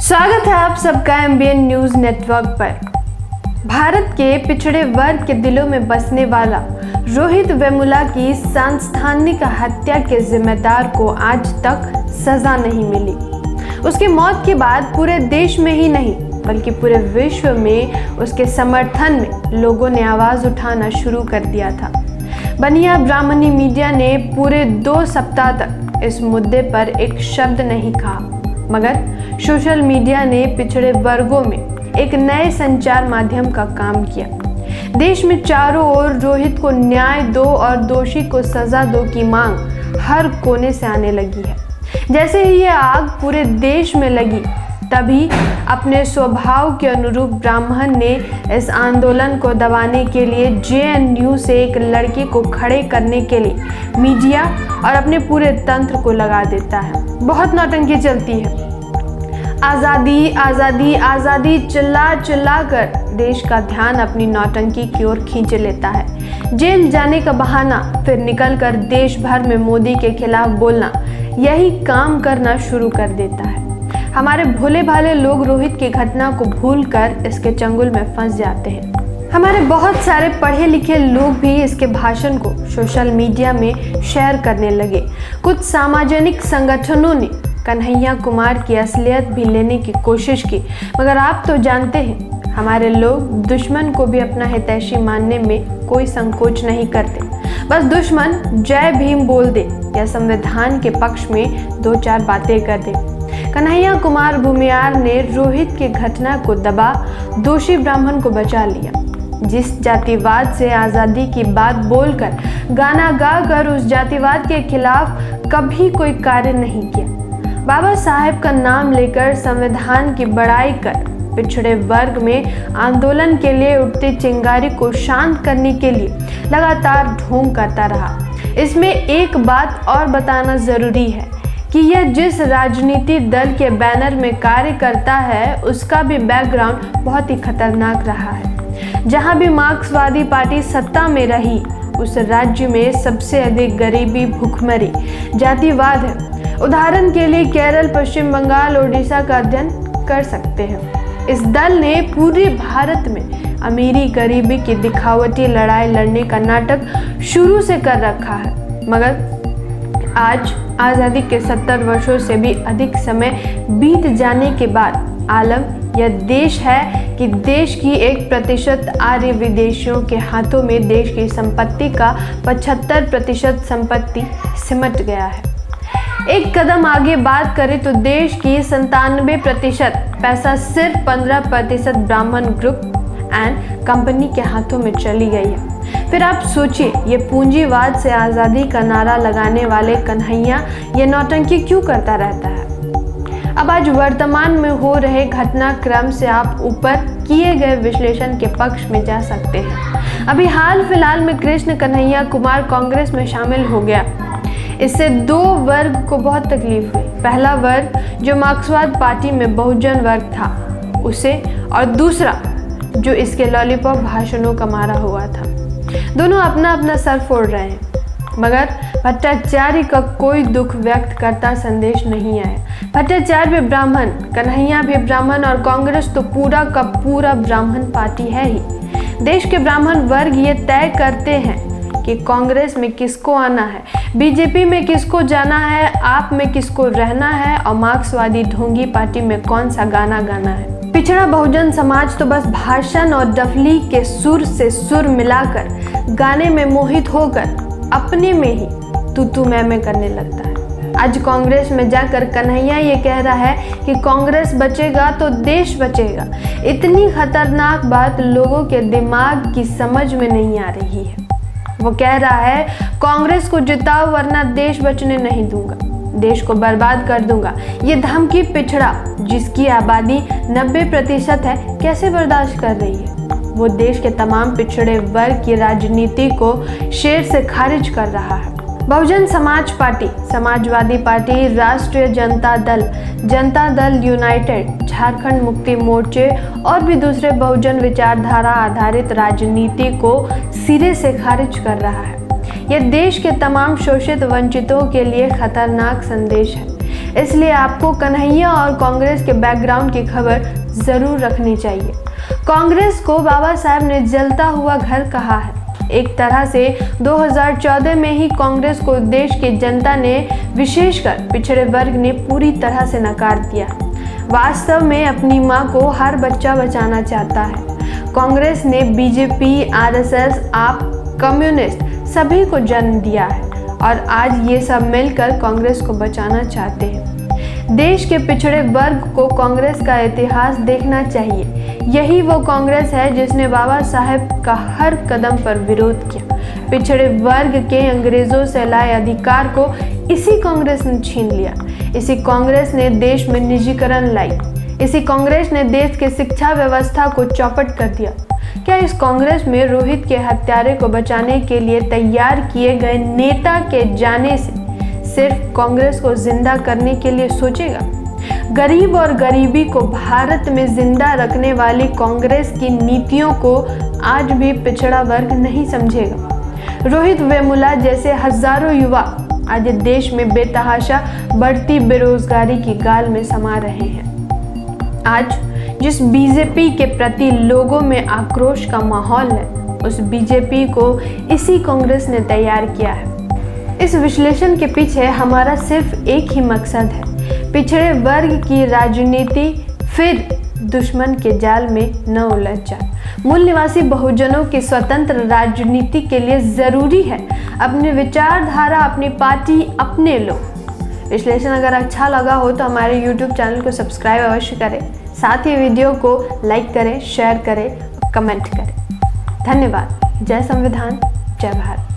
स्वागत है आप सबका MBN न्यूज नेटवर्क पर। भारत के पिछड़े वर्ग के दिलों में बसने वाला रोहित वेमुला की सांस्थानिक हत्या के जिम्मेदार को आज तक सजा नहीं मिली। उसकी मौत के बाद पूरे देश में ही नहीं बल्कि पूरे विश्व में उसके समर्थन में लोगों ने आवाज उठाना शुरू कर दिया था। बनिया ब्राह्मणी मीडिया ने पूरे 2 सप्ताह तक इस मुद्दे पर एक शब्द नहीं कहा, मगर सोशल मीडिया ने पिछड़े वर्गों में एक नए संचार माध्यम का काम किया। देश में चारों ओर रोहित को न्याय दो और दोषी को सजा दो की मांग हर कोने से आने लगी है। जैसे ही ये आग पूरे देश में लगी, तभी अपने स्वभाव के अनुरूप ब्राह्मण ने इस आंदोलन को दबाने के लिए JNU से एक लड़की को खड़े करने के लिए मीडिया और अपने पूरे तंत्र को लगा देता है। बहुत नौटंकी चलती है। आज़ादी आज़ादी आज़ादी चिल्ला चिल्ला कर देश का ध्यान अपनी नौटंकी की ओर खींच लेता है। जेल जाने का बहाना, फिर निकल कर देश भर में मोदी के खिलाफ बोलना, यही काम करना शुरू कर देता है। हमारे भोले भाले लोग रोहित की घटना को भूलकर इसके चंगुल में फंस जाते हैं। हमारे बहुत सारे पढ़े लिखे लोग भी इसके भाषण को सोशल मीडिया में शेयर करने लगे। कुछ सामाजिक संगठनों ने कन्हैया कुमार की असलियत भी लेने की कोशिश की, मगर आप तो जानते हैं हमारे लोग दुश्मन को भी अपना हितैषी मानने में कोई संकोच नहीं करते। बस दुश्मन जय भीम बोल दे या संविधान के पक्ष में 2-4 बातें कर दे। कन्हैया कुमार भूमियार ने रोहित की घटना को दबा दोषी ब्राह्मण को बचा लिया। जिस जातिवाद से आज़ादी की बात बोलकर गाना गा कर उस जातिवाद के खिलाफ कभी कोई कार्य नहीं किया। बाबा साहेब का नाम लेकर संविधान की बड़ाई कर पिछड़े वर्ग में आंदोलन के लिए उठती चिंगारी को शांत करने के लिए लगातार ढोंग करता रहा। इसमें एक बात और बताना ज़रूरी है कि यह जिस राजनीति दल के बैनर में कार्य करता है उसका भी बैकग्राउंड बहुत ही खतरनाक रहा है। जहां भी मार्क्सवादी पार्टी सत्ता में रही, उस राज्य में सबसे अधिक गरीबी, भूखमरी, जातिवाद है। उदाहरण के लिए केरल, पश्चिम बंगाल, ओडिशा का अध्ययन कर सकते हैं। इस दल ने पूरे भारत में अमीरी गरीबी की दिखावटी लड़ाई लड़ने का नाटक शुरू से कर रखा है, मगर आज आज़ादी के 70 वर्षों से भी अधिक समय बीत जाने के बाद आलम यह देश है कि देश की 1% आर्य विदेशियों के हाथों में देश की संपत्ति का 75% संपत्ति सिमट गया है। एक कदम आगे बात करें तो देश की 97% पैसा सिर्फ 15% ब्राह्मण ग्रुप एंड कंपनी के हाथों में चली गई है। फिर आप सोचिए, ये पूंजीवाद से आज़ादी का नारा लगाने वाले कन्हैया ये नौटंकी क्यों करता रहता है। अब आज वर्तमान में हो रहे घटनाक्रम से आप ऊपर किए गए विश्लेषण के पक्ष में जा सकते हैं। अभी हाल फिलहाल में कृष्ण कन्हैया कुमार कांग्रेस में शामिल हो गया। इससे 2 वर्ग को बहुत तकलीफ हुई। पहला वर्ग जो मार्क्सवाद पार्टी में बहुजन वर्ग था उसे, और दूसरा जो इसके लॉलीपॉप भाषणों का मारा हुआ था। दोनों अपना अपना सर फोड़ रहे हैं, मगर भट्टाचार्य का कोई दुख व्यक्त करता संदेश नहीं आया। भट्टाचार्य भी ब्राह्मण, कन्हैया भी ब्राह्मण और कांग्रेस तो पूरा का पूरा ब्राह्मण पार्टी है ही। देश के ब्राह्मण वर्ग ये तय करते हैं कि कांग्रेस में किसको आना है, बीजेपी में किसको जाना है, आप में किसको रहना है और मार्क्सवादी ढोंगी पार्टी में कौन सा गाना गाना है। पिछड़ा बहुजन समाज तो बस भाषण और डफली के सुर से सुर मिलाकर गाने में मोहित होकर अपने में ही तू मैं करने लगता है। आज कांग्रेस में जाकर कन्हैया ये कह रहा है कि कांग्रेस बचेगा तो देश बचेगा। इतनी खतरनाक बात लोगों के दिमाग की समझ में नहीं आ रही है। वो कह रहा है कांग्रेस को जिताओ वरना देश बचने नहीं दूंगा, देश को बर्बाद कर दूंगा। ये धमकी पिछड़ा जिसकी आबादी 90% है कैसे बर्दाश्त कर रही है। वो देश के तमाम पिछड़े वर्ग की राजनीति को शेर से खारिज कर रहा है। बहुजन समाज पार्टी, समाजवादी पार्टी, राष्ट्रीय जनता दल यूनाइटेड, झारखंड मुक्ति मोर्चे और भी दूसरे बहुजन विचारधारा आधारित राजनीति को सिरे से खारिज कर रहा है। यह देश के तमाम शोषित वंचितों के लिए खतरनाक संदेश है। इसलिए आपको कन्हैया और कांग्रेस के बैकग्राउंड की खबर जरूर रखनी चाहिए। कांग्रेस को बाबा साहब ने जलता हुआ घर कहा है। एक तरह से 2014 में ही कांग्रेस को देश की जनता ने, विशेषकर पिछड़े वर्ग ने पूरी तरह से नकार दिया। वास्तव में अपनी मां को हर बच्चा बचाना चाहता है। कांग्रेस ने बीजेपी, आरएसएस, आप, कम्युनिस्ट सभी को जन्म दिया है और आज ये सब मिलकर कांग्रेस को बचाना चाहते हैं। देश के पिछड़े वर्ग को कांग्रेस का इतिहास देखना चाहिए। यही वो कांग्रेस है जिसने बाबा साहेब का हर कदम पर विरोध किया। पिछड़े वर्ग के अंग्रेजों से लाए अधिकार को इसी कांग्रेस ने छीन लिया। इसी कांग्रेस ने देश में निजीकरण लाई। इसी कांग्रेस ने देश की शिक्षा व्यवस्था को चौपट कर दिया। क्या इस कांग्रेस में रोहित के हत्यारे को बचाने के लिए तैयार किए गए नेता के जाने से सिर्फ कांग्रेस को जिंदा करने के लिए सोचेगा? गरीब और गरीबी को भारत में जिंदा रखने वाली कांग्रेस की नीतियों को आज भी पिछड़ा वर्ग नहीं समझेगा। रोहित वेमुला जैसे हजारों युवा आज देश में बेतहाशा बढ़ती बेरोजगारी की गाल में समा रहे हैं। आज जिस बीजेपी के प्रति लोगों में आक्रोश का माहौल है, उस बीजेपी को इसी कांग्रेस ने तैयार किया है। इस विश्लेषण के पीछे हमारा सिर्फ एक ही मकसद है, पिछड़े वर्ग की राजनीति फिर दुश्मन के जाल में न उलझ जाए। मूल निवासी बहुजनों की स्वतंत्र राजनीति के लिए जरूरी है अपनी विचारधारा, अपनी पार्टी, अपने लोग। विश्लेषण अगर अच्छा लगा हो तो हमारे YouTube चैनल को सब्सक्राइब अवश्य करें। साथ ही वीडियो को लाइक करें, शेयर करें, कमेंट करें। धन्यवाद। जय संविधान, जय भारत।